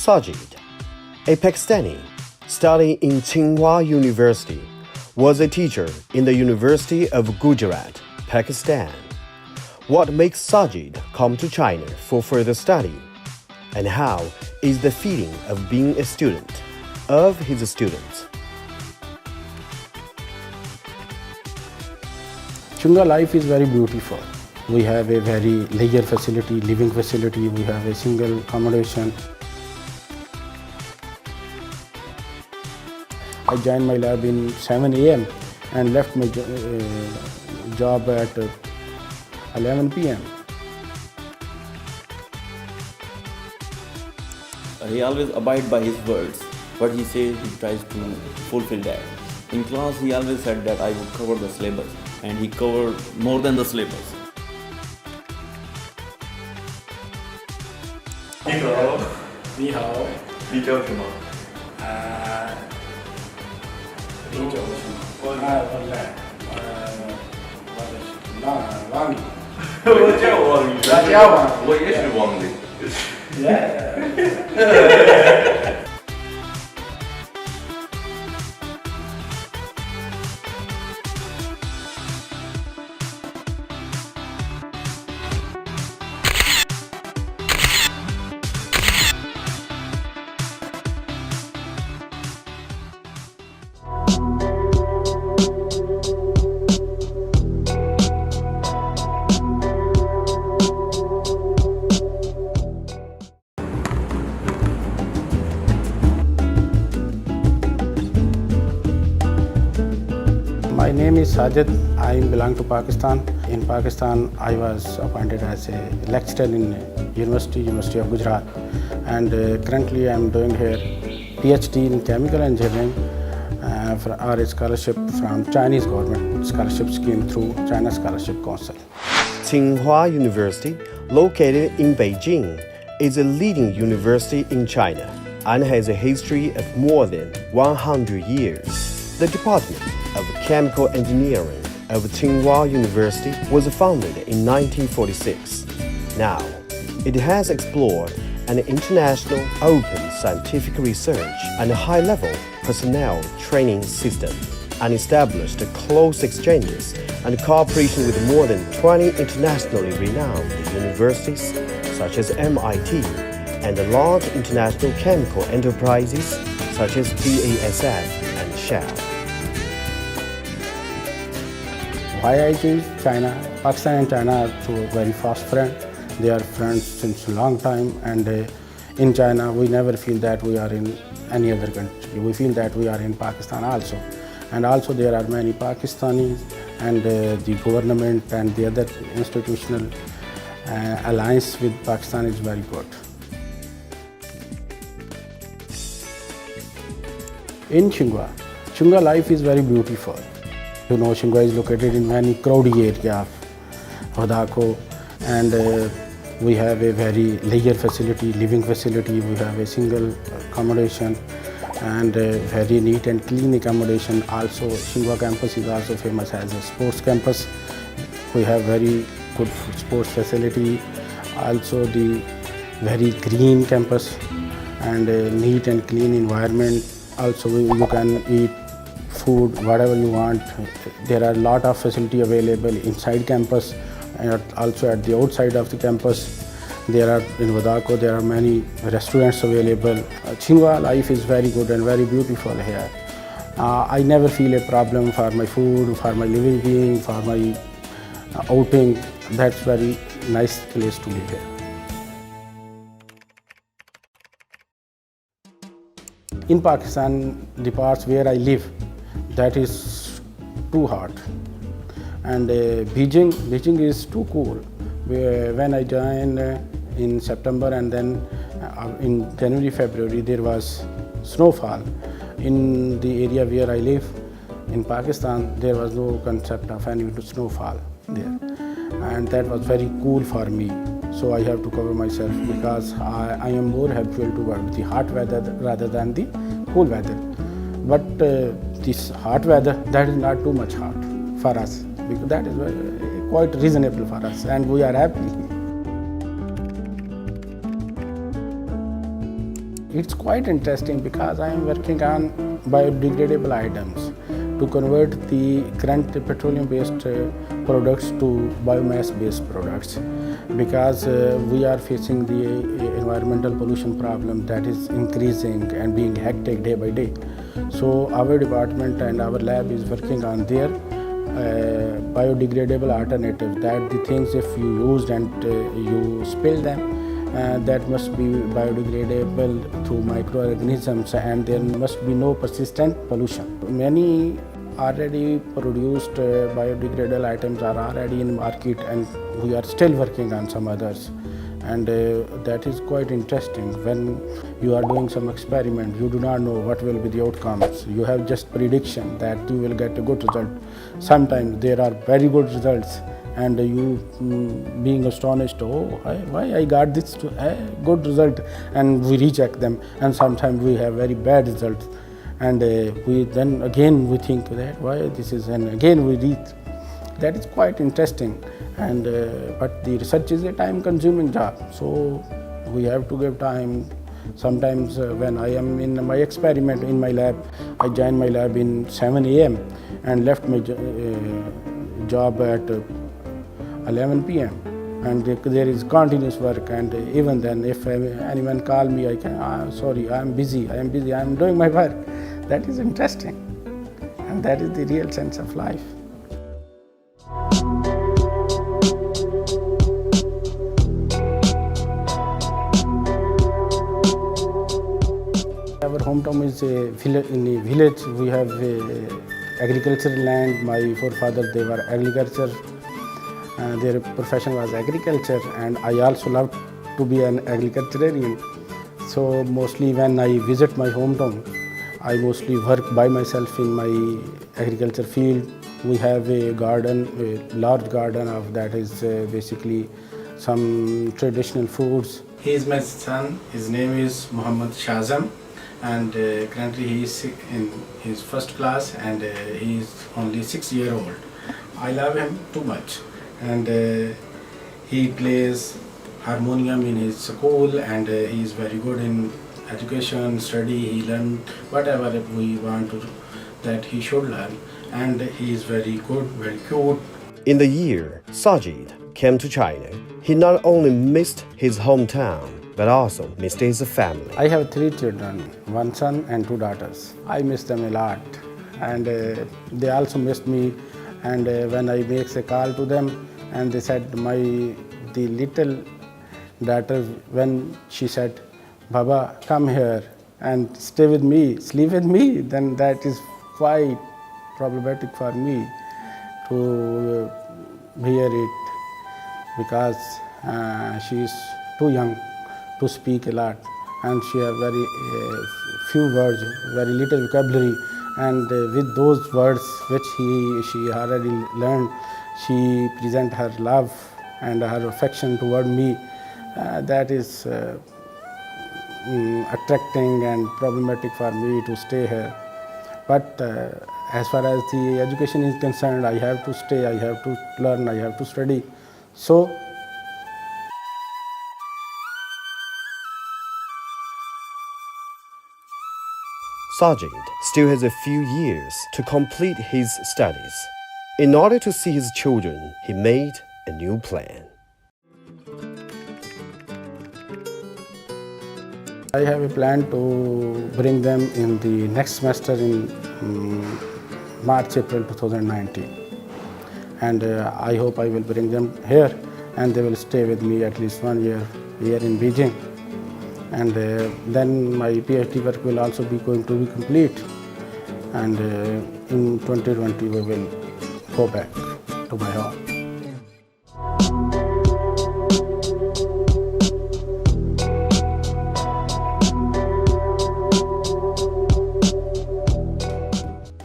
Sajid, a Pakistani studying in Tsinghua University, was a teacher in the University of Gujarat, Pakistan. What makes Sajid come to China for further study? And how is the feeling of being a student of his students? Tsinghua life is very beautiful. We have a very leisure facility, living facility. We have a single accommodation. I joined my lab in 7 a.m. and left my job at 11 p.m. He always abides by his words. What he says, he tries to fulfill that. In class, he always said that I would cover the syllabus, and he covered more than the syllabus. 你好，你好，你叫什么？你叫什么？我王宇。我叫王宇。大家王。我也是王宇。My name is Sajid. I belong to Pakistan. In Pakistan, I was appointed as a lecturer in University of Gujarat, and currently I am doing here PhD in chemical engineering or a scholarship from Chinese government scholarship scheme through China Scholarship Council. Tsinghua University, located in Beijing, is a leading university in China and has a history of more than 100 years. The Department of Chemical Engineering of Tsinghua University was founded in 1946. Now, it has explored an international open scientific research and high-level personnel training system and established close exchanges and cooperation with more than 20 internationally renowned universities such as MIT and large international chemical enterprises such as BASF and Shell. Why I choose China? Pakistan and China are two very fast friends. They are friends since a long time, and in China we never feel that we are in any other country. We feel that we are in Pakistan also. And also there are many Pakistanis, and the government and the other institutional alliance with Pakistan is very good. In Tsinghua life is very beautiful. You know, Tsinghua is located in very crowded area of Wadako, and we have a very leisure facility, living facility. We have a single accommodation and very neat and clean accommodation. Also, Tsinghua campus is also famous as a sports campus. We have very good sports facility. Also, the very green campus and a neat and clean environment. Also, you can eat food, whatever you want. There are a lot of facility available inside campus and also at the outside of the campus. There are in Wadako, there are many restaurants available. Tsinghua life is very good and very beautiful here. I never feel a problem for my food, for my living being, for my outing. That's very nice place to live here. In Pakistan, the parts where I live, that is too hot, and Beijing is too cool. When I joined in September, and then in January, February there was snowfall. In the area where I live in Pakistan, there was no concept of any snowfall there, and that was very cool for me. So I have to cover myself because I am more habitual to the hot weather rather than the cool weather. But this hot weather, that is not too much hot for us, because that is quite reasonable for us, and we are happy. It's quite interesting because I am working on biodegradable items to convert the current petroleum-based products to biomass-based products, because we are facing the environmental pollution problem that is increasing and being hectic day by day. So our department and our lab is working on their biodegradable alternative, that the things if you used and you spill them, that must be biodegradable through microorganisms, and there must be no persistent pollution. Many already produced biodegradable items are already in market, and we are still working on some others. And that is quite interesting. When you are doing some experiment, you do not know what will be the outcomes. You have just prediction that you will get a good result. Sometimes there are very good results, and you being astonished, oh, why I got this good result, and we reject them. And sometimes we have very bad results, and we then again we think that why this is, and again we read. That is quite interesting, and but the research is a time-consuming job, so we have to give time. Sometimes when I am in my experiment in my lab, I join my lab in 7 a.m. and left my job at 11 p.m. and there is continuous work, and even then if anyone call me, I can, sorry, I am busy, I am doing my work. That is interesting, and that is the real sense of life. Our hometown is a village. In a village, we have agricultural land. My forefathers, they were agriculture. Their profession was agriculture, and I also love to be an agriculturarian. So mostly when I visit my hometown, I mostly work by myself in my agriculture field. We have a garden, a large garden of that is basically some traditional foods. He is my son. His name is Muhammad Shazam, and currently he is in his first class, and he is only 6 years old. I love him too much, and he plays harmonium in his school, and he is very good in education, study. He learn whatever we want to, that he should learn, and he is very good, very cute. In the year Sajid came to China, he not only missed his hometown, but also missed his family. I have 3 children, 1 son and 2 daughters. I miss them a lot, and they also missed me. And when I make a call to them, and they said, the little daughter, when she said, Baba, come here and stay with me, sleep with me, then that is quite problematic for me to hear it, because she is too young to speak a lot, and she has very few words, very little vocabulary, and with those words which she already learned, she present her love and her affection toward me. That is attracting and problematic for me to stay here. But as far as the education is concerned, I have to stay, I have to learn, I have to study. So Sajid still has a few years to complete his studies. In order to see his children, he made a new plan. I have a plan to bring them in the next semester in March, April 2019. And I hope I will bring them here, and they will stay with me at least 1 year here in Beijing. And then my PhD work will also be going to be complete. And in 2020 we will go back to my home.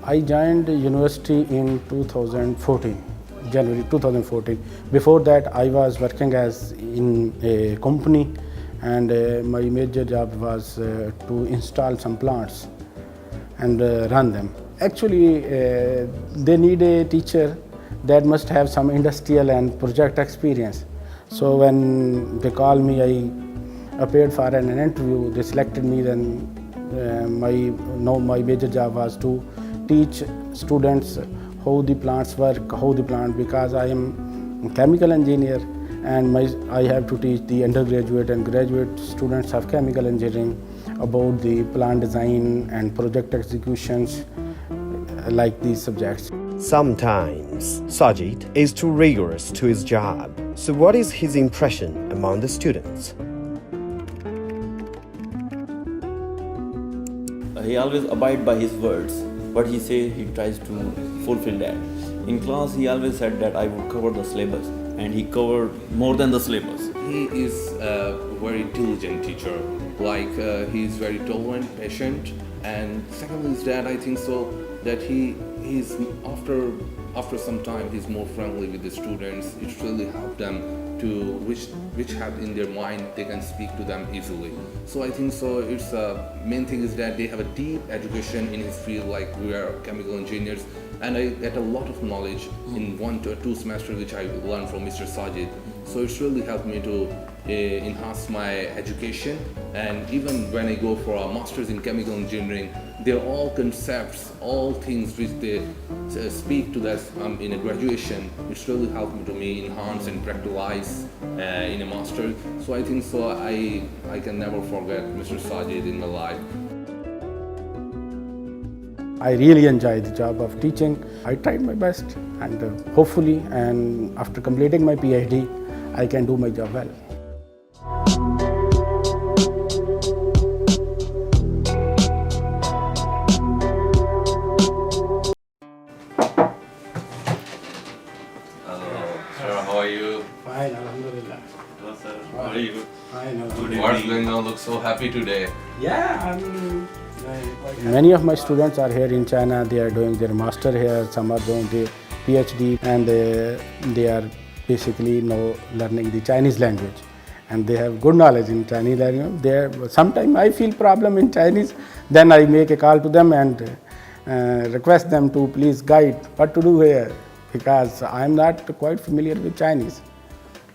I joined the university in 2014, January 2014. Before that, I was working as in a company, and my major job was to install some plants and run them. Actually, they need a teacher that must have some industrial and project experience. So when they call me, appeared for an interview. They selected me. Then my major job was to teach students how the plants work, how the plant, because I am a chemical engineer and I have to teach the undergraduate and graduate students of chemical engineering about the plant design and project executions like these subjects. Sometimes Sajid is too rigorous to his job. So what is his impression among the students? He always abide by his words. What he say, he tries to fulfill that. In class, he always said that I would cover the syllabus, and he covered more than the syllabus. He is a very diligent teacher. He is very tolerant, patient, and secondly is that I think so that he's after some time he's more friendly with the students. It really helped them to which have in their mind they can speak to them easily. So I think so. It's main thing is that they have a deep education in his field. Like we are chemical engineers, and I get a lot of knowledge in 1 to 2 semesters which I learned from Mr. Sajid. So it's really helped me to enhance my education, and even when I go for a master's in chemical engineering, they're all concepts, all things which they speak to us in a graduation. It's really helped me enhance and practicalize in a master. So I think so I can never forget Mr. Sajid in my life. I really enjoy the job of teaching. I tried my best, and hopefully, and after completing my PhD, I can do my job well. Hello, sir. How are you? Fine, alhamdulillah. Hello, sir. How are you? Fine, What's going on? Look so happy today. Yeah, many of my students are here in China. They are doing their master here. Some are doing their PhD, and they are basically now learning the Chinese language, and they have good knowledge in Chinese language. Sometimes I feel problem in Chinese, then I make a call to them and request them to please guide what to do here, because I am not quite familiar with Chinese.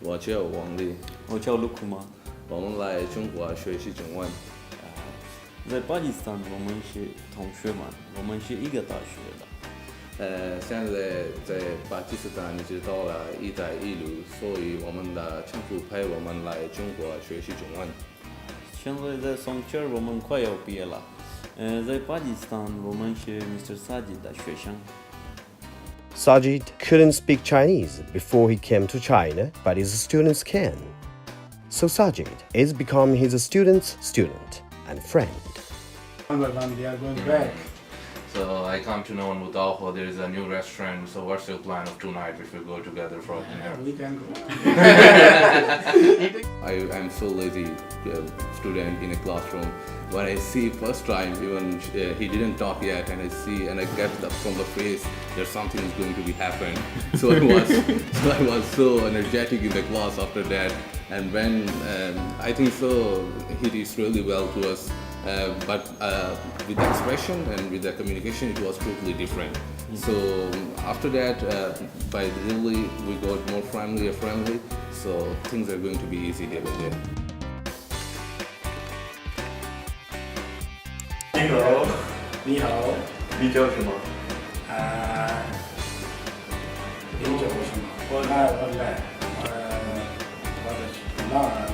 我叫王丽，我叫陆库玛，我们来中国学习中文。在巴基斯坦我们是同学嘛，我们是一个大学的。现在在巴基斯坦知道了“一带一路”，所以我们的政府派我们来中国学习中文。现在在松圈，我们快要毕业了。在巴基斯坦，我们是 Mr. Sajid 的学生。Sajid couldn't speak Chinese before he came to China, but his students can. So Sajid is becoming his student's student and friend. One by one, they are going back. So I come to know in Wudalho there is a new restaurant. So what's your plan of tonight if we go together for dinner? We can go. I'm so lazy student in a classroom. When I see first time, even he didn't talk yet, and I get up from the face, there's something is going to be happen. So I was so energetic in the class after that. And when I think so, he did really well to us. But with the expression and with the communication, it was totally different. So after that, by really we got more friendly. So things are going to be easy day by day. 你好，你好，你叫什么？你叫什么？我来，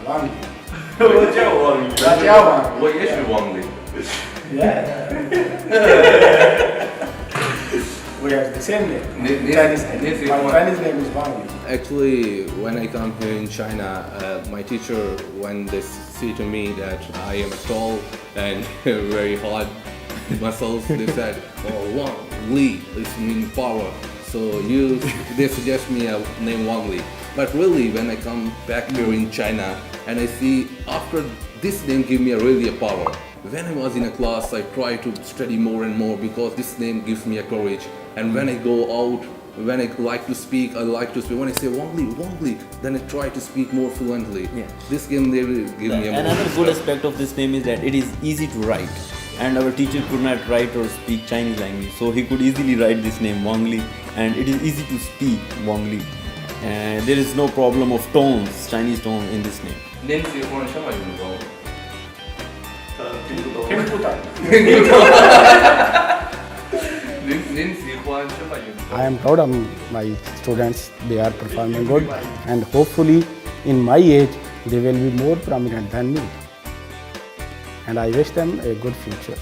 王丽。我叫王宇。大家好，我也是王丽。Yeah. We have the same name. Chinese name. My Chinese name is Wang Li. Actually, when I come here in China, my teacher, when they see to me that I am tall and very hard muscles, they said, "Oh, Wang Li, this means power." So they suggest me a name Wang Li. But really, when I come back here in China and I see after this name give me really a power. When I was in a class, I try to study more and more because this name gives me a courage. And when I go out, when I like to speak, I like to speak. When I say Wang Li, then I try to speak more fluently. Yeah. This game they will give me a more. Another good aspect of this name is that it is easy to write. And our teacher could not write or speak Chinese language, so he could easily write this name Wang Li, and it is easy to speak Wang Li. And there is no problem of tones, Chinese tones in this name. 您喜欢什么运动？您喜欢什么运动？ I am proud of my students. They are performing good, and hopefully, in my age, they will be more prominent than me. And I wish them a good future.